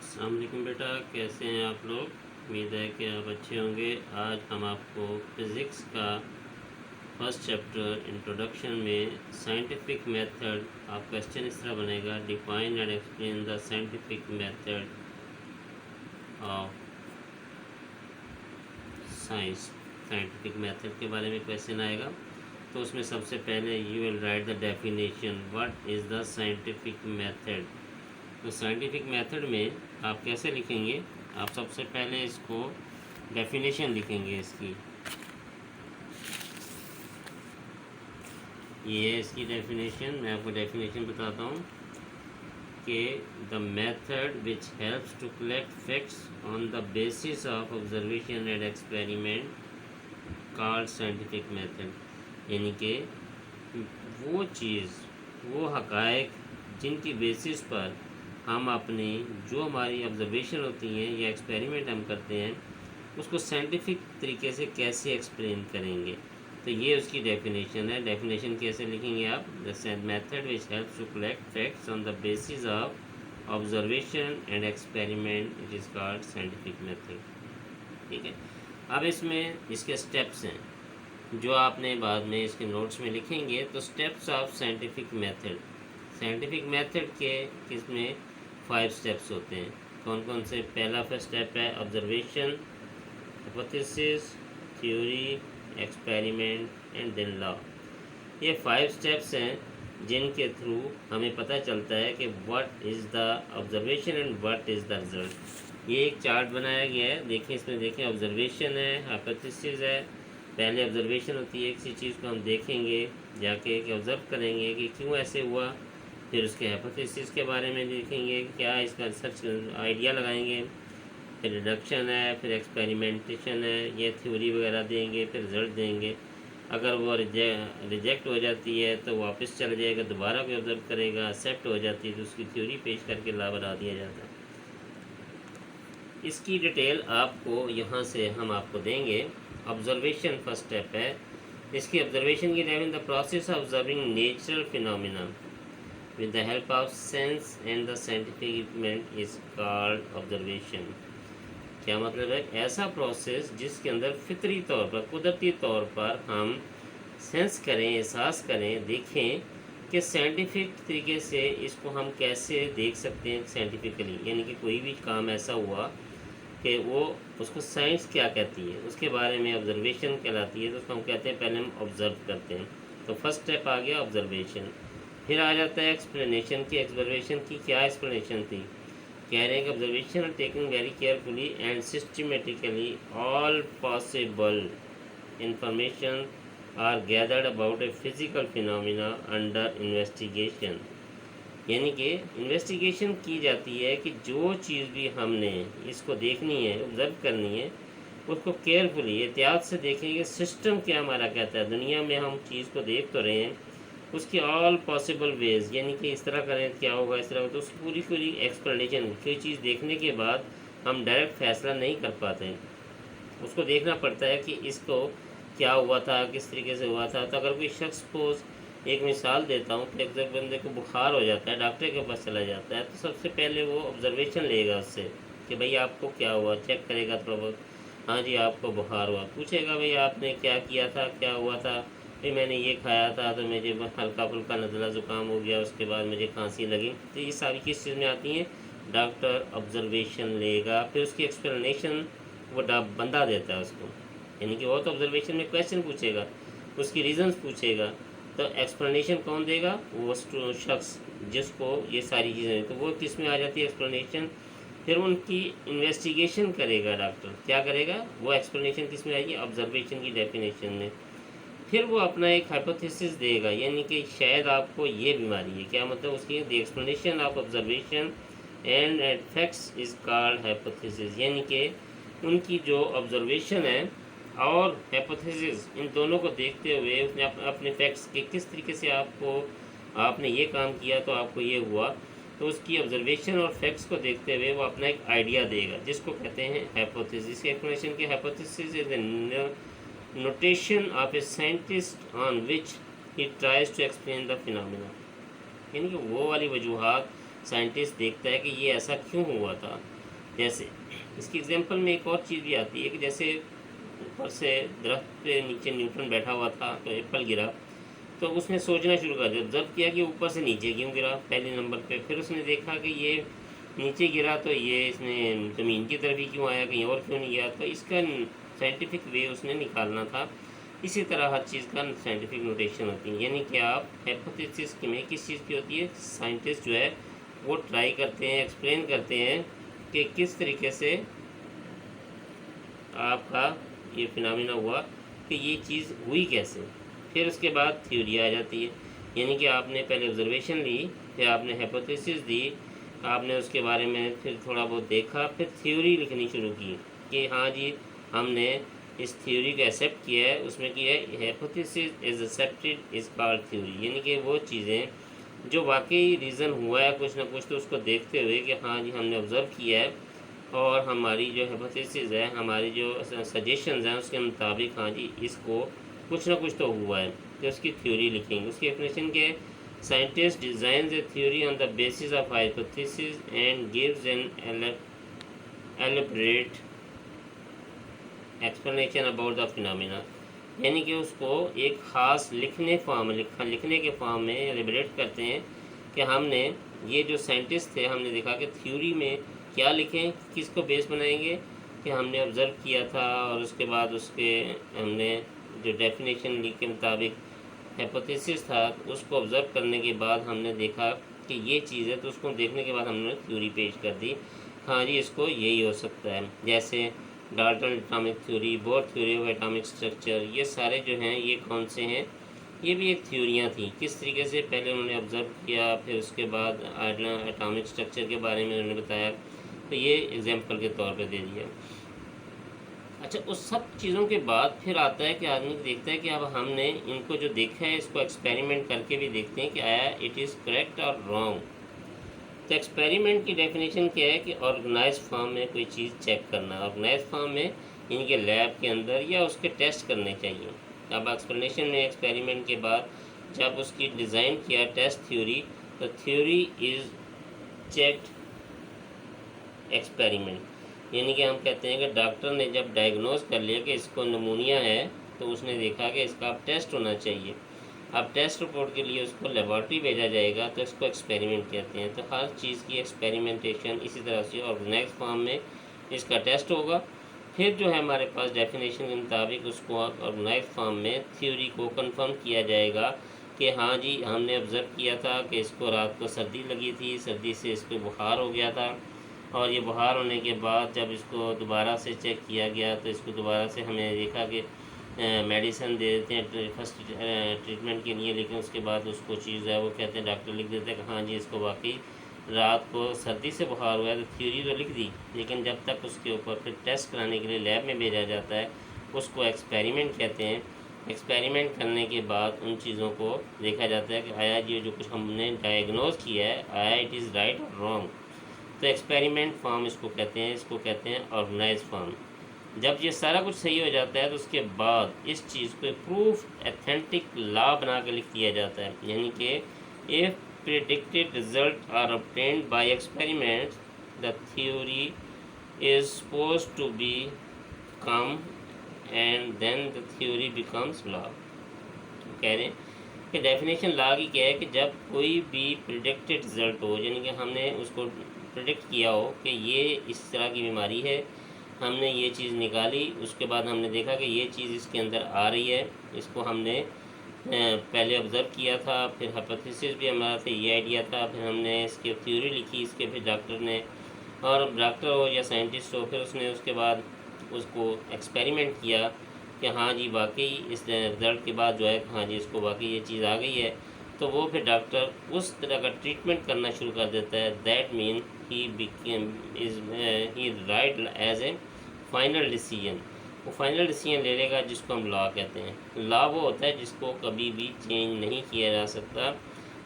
अस्सलाम वालेकुम बेटा, कैसे हैं आप लोग। उम्मीद है कि आप अच्छे होंगे। आज हम आपको फ़िज़िक्स का फर्स्ट चैप्टर इंट्रोडक्शन में साइंटिफिक मेथड, आप क्वेश्चन इस तरह बनेगा, define and explain the scientific method of science. Scientific method के बारे में क्वेश्चन आएगा, तो उसमें सबसे पहले you will write the definition, what is the scientific method. तो साइंटिफिक मेथड में आप कैसे लिखेंगे, आप सबसे पहले इसको डेफिनेशन लिखेंगे इसकी। ये है इसकी डेफिनेशन। मैं आपको डेफिनेशन बताता हूँ कि the method which helps to collect facts on the basis of observation and experiment called scientific method. यानी कि वो चीज़, वो हक़ाइक़ जिनकी बेसिस पर हम अपनी जो हमारी ऑब्जर्वेशन होती हैं या एक्सपेरिमेंट हम करते हैं उसको साइंटिफिक तरीके से कैसे एक्सप्लेन करेंगे। तो ये उसकी डेफिनेशन है। डेफिनेशन कैसे लिखेंगे आप, the method which helps to collect facts on the basis of observation and experiment, it is called scientific method. ठीक है। अब इसमें इसके स्टेप्स हैं जो आपने बाद में इसके नोट्स में लिखेंगे। तो steps of scientific method, scientific method के किसमें 5 स्टेप्स होते हैं। कौन कौन से। पहला फर्स्ट स्टेप है observation, hypothesis, theory, experiment and then law. ये 5 स्टेप्स हैं जिनके थ्रू हमें पता चलता है कि what is the observation and what is the result. ये एक चार्ट बनाया गया है, देखिए इसमें देखें ऑब्जर्वेशन है, हाइपोथेसिस है। पहले ऑब्जर्वेशन होती है, किसी चीज़ को हम देखेंगे जाके कि ऑब्ज़र्व करेंगे कि क्यों ऐसे हुआ। फिर उसके हाइपोथेसिस के बारे में देखेंगे, क्या इसका रिसर्च आइडिया लगाएंगे। फिर रिडक्शन है, फिर एक्सपेरिमेंटेशन है, ये थ्योरी वगैरह देंगे, फिर रिजल्ट देंगे। अगर वो रिजेक्ट हो जाती है तो वापस चला जाएगा, दोबारा कोई ऑब्जर्व करेगा, एक्सेप्ट हो जाती है तो उसकी थ्योरी पेश करके ला बना दिया जाता है। इसकी डिटेल आपको यहाँ से हम आपको देंगे। ऑब्जर्वेशन फर्स्ट स्टेप है। इसकी ऑब्जर्वेशन की time in the process of observing natural phenomena with the help of sense and the scientific equipment is called observation। क्या मतलब है, ऐसा प्रोसेस जिसके अंदर फितरी तौर पर, कुदरती तौर पर हम सेंस करें, एहसास करें, देखें कि साइंटिफिक तरीके से इसको हम कैसे देख सकते हैं साइंटिफिकली। यानी कि कोई भी काम ऐसा हुआ कि वो, उसको साइंस क्या कहती है, उसके बारे में ऑब्जर्वेशन कहलाती है। तो उसको हम कहते हैं, पहले हम ऑब्ज़र्व करते हैं। तो फर्स्ट स्टेप आ गया ऑब्जर्वेशन। फिर आ जाता है एक्सप्लेनेशन की। ऑब्जर्वेशन की क्या एक्सप्लेनेशन थी, कह रहे हैं कि observation are taking very carefully and systematically all possible information are gathered about a physical phenomena under investigation. यानी कि इन्वेस्टिगेशन की जाती है कि जो चीज़ भी हमने इसको देखनी है, ऑब्जर्व करनी है, उसको केयरफुली, एहतियात से देखेंगे सिस्टम क्या हमारा कहता है। दुनिया में हम चीज़ को देख तो रहे हैं, उसकी ऑल पॉसिबल वेज, यानी कि इस तरह करें क्या होगा, इस तरह होगा। तो उसकी पूरी पूरी एक्सप्लेनेशन, कोई चीज़ देखने के बाद हम डायरेक्ट फैसला नहीं कर पाते, उसको देखना पड़ता है कि इसको क्या हुआ था, किस तरीके से हुआ था। तो अगर कोई शख्स सपोज, एक मिसाल देता हूँ कि अगर बंदे को बुखार हो जाता है, डॉक्टर के पास चला जाता है, तो सबसे पहले वो ऑब्जर्वेशन लेगा उससे कि भाई आपको क्या हुआ, चेक करेगा थोड़ा बहुत। हाँ जी आपको बुखार हुआ, पूछेगा भाई आपने क्या किया था, क्या हुआ था। फिर मैंने ये खाया था तो मुझे हल्का फुल्का नज़ला ज़ुकाम हो गया, उसके बाद मुझे खांसी लगी। तो ये सारी किस चीज़ में आती हैं, डॉक्टर ऑब्जर्वेशन लेगा, फिर उसकी एक्सप्लेनेशन वो बंदा देता है उसको। यानी कि वो तो ऑब्जर्वेशन में क्वेश्चन पूछेगा, उसकी रीजंस पूछेगा, तो एक्सप्लेनेशन कौन देगा, वो शख्स जिसको ये सारी चीज़ें, तो वो किस में आ जाती है एक्सप्लेनेशन। फिर उनकी इन्वेस्टिगेशन करेगा डॉक्टर, क्या करेगा, वो एक्सप्लेनेशन किस में आएगी, ऑब्जर्वेशन की डेफिनेशन में। फिर वो अपना एक हाइपोथेसिस देगा, यानी कि शायद आपको ये बीमारी है, क्या मतलब उसकी, the explanation of observation and facts is called hypothesis. यानी कि उनकी जो ऑब्जर्वेशन है और हाइपोथेसिस, इन दोनों को देखते हुए उसने अपने फैक्ट्स के किस तरीके से आपको, आपने ये काम किया तो आपको ये हुआ, तो उसकी ऑब्जर्वेशन और फैक्ट्स को देखते हुए वो अपना एक आइडिया देगा, जिसको कहते हैं हाइपोथेसिस। की एक्सप्लेनेशन के hypothesis is the notation of a scientist on which he tries to explain the phenomena। यानी कि वो वाली वजूहात साइंटिस्ट देखता है कि ये ऐसा क्यों हुआ था, जैसे इसकी एग्जांपल में एक और चीज़ भी आती है कि जैसे ऊपर से दरख्त पे नीचे न्यूटन बैठा हुआ था तो एप्पल गिरा, तो उसने सोचना शुरू कर दिया, ऑब्जर्व किया कि ऊपर से नीचे क्यों गिरा पहले नंबर पे। फिर उसने देखा कि ये नीचे गिरा तो ये इसने ज़मीन की तरफ ही क्यों आया, कहीं और क्यों नहीं गया। तो इसका साइंटिफिक वे उसने निकालना था। इसी तरह हर चीज़ का साइंटिफिक नोटेशन होती है, यानी कि आप हाइपोथेसिस में किस चीज़ की होती है, साइंटिस्ट जो है वो ट्राई करते हैं, एक्सप्लेन करते हैं कि किस तरीके से आपका ये फिनोमेना हुआ, कि ये चीज़ हुई कैसे। फिर उसके बाद थ्योरी आ जाती है, यानी कि आपने पहले ऑब्जर्वेशन ली, फिर आपने हाइपोथेसिस दी, आपने उसके बारे में फिर थोड़ा बहुत देखा, फिर थ्योरी लिखनी शुरू की कि हाँ जी हमने इस थ्योरी को एक्सेप्ट किया है, उसमें किया है hypothesis is accepted is called theory, यानी कि वो चीज़ें जो वाकई रीज़न हुआ है कुछ ना कुछ, तो उसको देखते हुए कि हाँ जी हमने ऑब्ज़र्व किया है और हमारी जो हाइपोथेसिस है, हमारी जो सजेशंस हैं उसके मुताबिक हाँ जी इसको कुछ ना कुछ तो हुआ है, तो उसकी थ्योरी लिखेंगे। उसकी एक्सप्लेनेशन के scientist design A theory on the basis of hypothesis and gives an elaborate explanation about the phenomena, यानी कि उसको एक ख़ास लिखने के फॉर्म में एलेबरेट करते हैं कि हमने ये जो साइंटिस्ट थे हमने देखा कि थ्योरी में क्या लिखें, किसको बेस बनाएंगे, कि हमने ऑब्ज़र्व किया था और उसके बाद उसके हमने जो डेफिनेशन लिख के मुताबिक हाइपोथेसिस था उसको ऑब्ज़र्व करने के बाद हमने देखा कि ये चीज़ है, तो उसको देखने के बाद हमने थ्योरी पेश कर दी, हाँ जी इसको यही हो सकता है। जैसे Dalton atomic theory, bore theory of atomic structure, ये सारे जो हैं ये कौन से हैं, ये भी एक थ्योरियाँ थी। किस तरीके से पहले उन्होंने ऑब्ज़र्व किया, फिर उसके बाद एटॉमिक स्ट्रक्चर के बारे में उन्होंने बताया, तो ये एग्जांपल के तौर पे दे दिया। अच्छा, उस सब चीज़ों के बाद फिर आता है कि आदमी देखता है कि अब हमने इनको जो देखा है इसको एक्सपेरिमेंट करके भी देखते हैं कि आया इट इज़ करेक्ट और रॉन्ग। तो एक्सपेरिमेंट की डेफिनेशन क्या है कि ऑर्गेनाइज फॉर्म में कोई चीज़ चेक करना, ऑर्गेनाइज फॉर्म में इनके लैब के अंदर या उसके टेस्ट करने चाहिए। अब एक्सप्लेनेशन में एक्सपेरिमेंट के बाद जब उसकी डिज़ाइन किया टेस्ट थ्योरी, तो थ्योरी इज़ चेक्ड एक्सपेरिमेंट, यानी कि हम कहते हैं कि डॉक्टर ने जब डायग्नोज कर लिया कि इसको निमोनिया है, तो उसने देखा कि इसका अब टेस्ट होना चाहिए। अब टेस्ट रिपोर्ट के लिए उसको लेबॉर्ट्री भेजा जाएगा, तो इसको एक्सपेरिमेंट कहते हैं। तो हर चीज़ की एक्सपेरिमेंटेशन इसी तरह से ऑर्गेनाइज फॉर्म में इसका टेस्ट होगा, फिर जो है हमारे पास डेफिनेशन के मुताबिक उसको ऑर्गेनाइज फॉर्म में थ्योरी को कंफर्म किया जाएगा कि हाँ जी हमने ऑब्ज़र्व किया था कि इसको रात को सर्दी लगी थी, सर्दी से इसको बुखार हो गया था, और ये बुखार होने के बाद जब इसको दोबारा से चेक किया गया तो इसको दोबारा से हमें देखा कि मेडिसिन दे देते हैं फर्स्ट ट्रीटमेंट के लिए, लेकिन उसके बाद उसको चीज़ है वो कहते हैं डॉक्टर लिख देते हैं कि हाँ जी इसको वाकई रात को सर्दी से बुखार हुआ है। तो थ्योरी तो लिख दी, लेकिन जब तक उसके ऊपर फिर टेस्ट कराने के लिए लैब में भेजा जाता है उसको एक्सपेरिमेंट कहते हैं। एक्सपेरिमेंट करने के बाद उन चीज़ों को देखा जाता है कि आया ये जो कुछ हमने डायग्नोज किया है आया इट इज़ राइट और रॉन्ग। तो एक्सपेरिमेंट फॉर्म इसको कहते हैं ऑर्गेनाइज फॉर्म। जब ये सारा कुछ सही हो जाता है तो उसके बाद इस चीज़ को प्रूफ एथेंटिक लॉ बना के लिख दिया जाता है, यानी कि if predicted result are obtained by experiment the theory is suppose to be come and then the theory becomes law. कह रहे हैं कि डेफिनेशन लॉ की क्या है कि जब कोई भी प्रेडिक्टेड रिजल्ट हो, यानी कि हमने उसको प्रेडिक्ट किया हो कि ये इस तरह की बीमारी है, हमने ये चीज़ निकाली, उसके बाद हमने देखा कि ये चीज़ इसके अंदर आ रही है, इसको हमने पहले ऑब्ज़र्व किया था, फिर हाइपोथेसिस भी हमारा था, ये आइडिया था, फिर हमने इसकी थ्योरी लिखी, इसके फिर डॉक्टर ने, और डॉक्टर हो या साइंटिस्ट हो, फिर उसने उसके बाद उसको एक्सपेरिमेंट किया कि हाँ जी वाकई इस रिज़ल्ट के बाद जो है हाँ जी इसको वाकई ये चीज़ आ गई है, तो वो फिर डॉक्टर उस तरह का ट्रीटमेंट करना शुरू कर देता है। That mean he right as a final decision, वो फाइनल डिसीजन ले लेगा जिसको हम लॉ कहते हैं। लॉ वो होता है जिसको कभी भी चेंज नहीं किया जा सकता।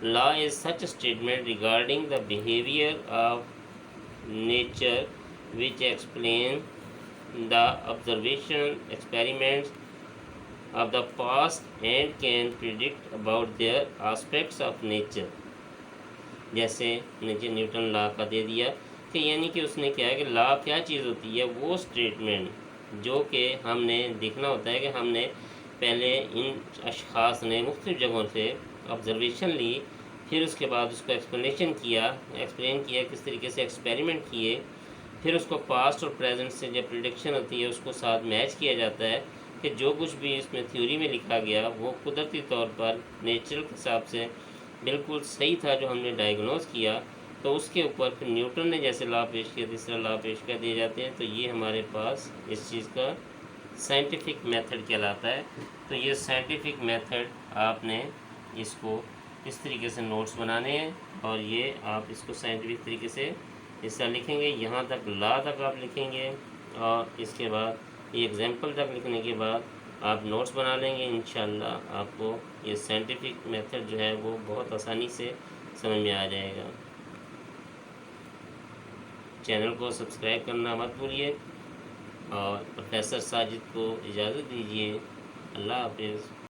Law is such statement regarding the behaviour of nature which explain the observation experiments of the past and can predict about their aspects of nature। जैसे नीचे न्यूटन लॉ का दे दिया कि यानी कि उसने क्या है कि लॉ क्या चीज़ होती है, वो स्टेटमेंट जो कि हमने देखना होता है कि हमने पहले इन अशख़ास ने मुख्तलिफ़ जगहों से ऑब्ज़र्वेशन ली, फिर उसके बाद उसको एक्सप्लेन किया किस तरीके से एक्सपेरिमेंट किए, फिर उसको पास्ट और प्रेजेंट से जब प्रिडिक्शन होती है उसको साथ मैच किया जाता है कि जो कुछ भी इसमें थ्योरी में लिखा गया वो कुदरती तौर पर नेचुरल के हिसाब से बिल्कुल सही था जो हमने डायग्नोज किया। तो उसके ऊपर फिर न्यूटन ने जैसे लॉ पेश किया, तीसरा लॉ पेश कर दिए जाते हैं। तो ये हमारे पास इस चीज़ का साइंटिफिक मेथड कहलाता है। तो ये साइंटिफिक मेथड आपने इसको इस तरीके से नोट्स बनाने हैं और ये आप इसको साइंटिफिक तरीके से हिस्सा लिखेंगे, यहाँ तक लॉ तक आप लिखेंगे और इसके बाद ये एग्जाम्पल तक लिखने के बाद आप नोट्स बना लेंगे। इंशाल्लाह आपको ये साइंटिफिक मेथड जो है वो बहुत आसानी से समझ में आ जाएगा। चैनल को सब्सक्राइब करना मत भूलिए और प्रोफेसर साजिद को इजाज़त दीजिए। अल्लाह हाफिज़।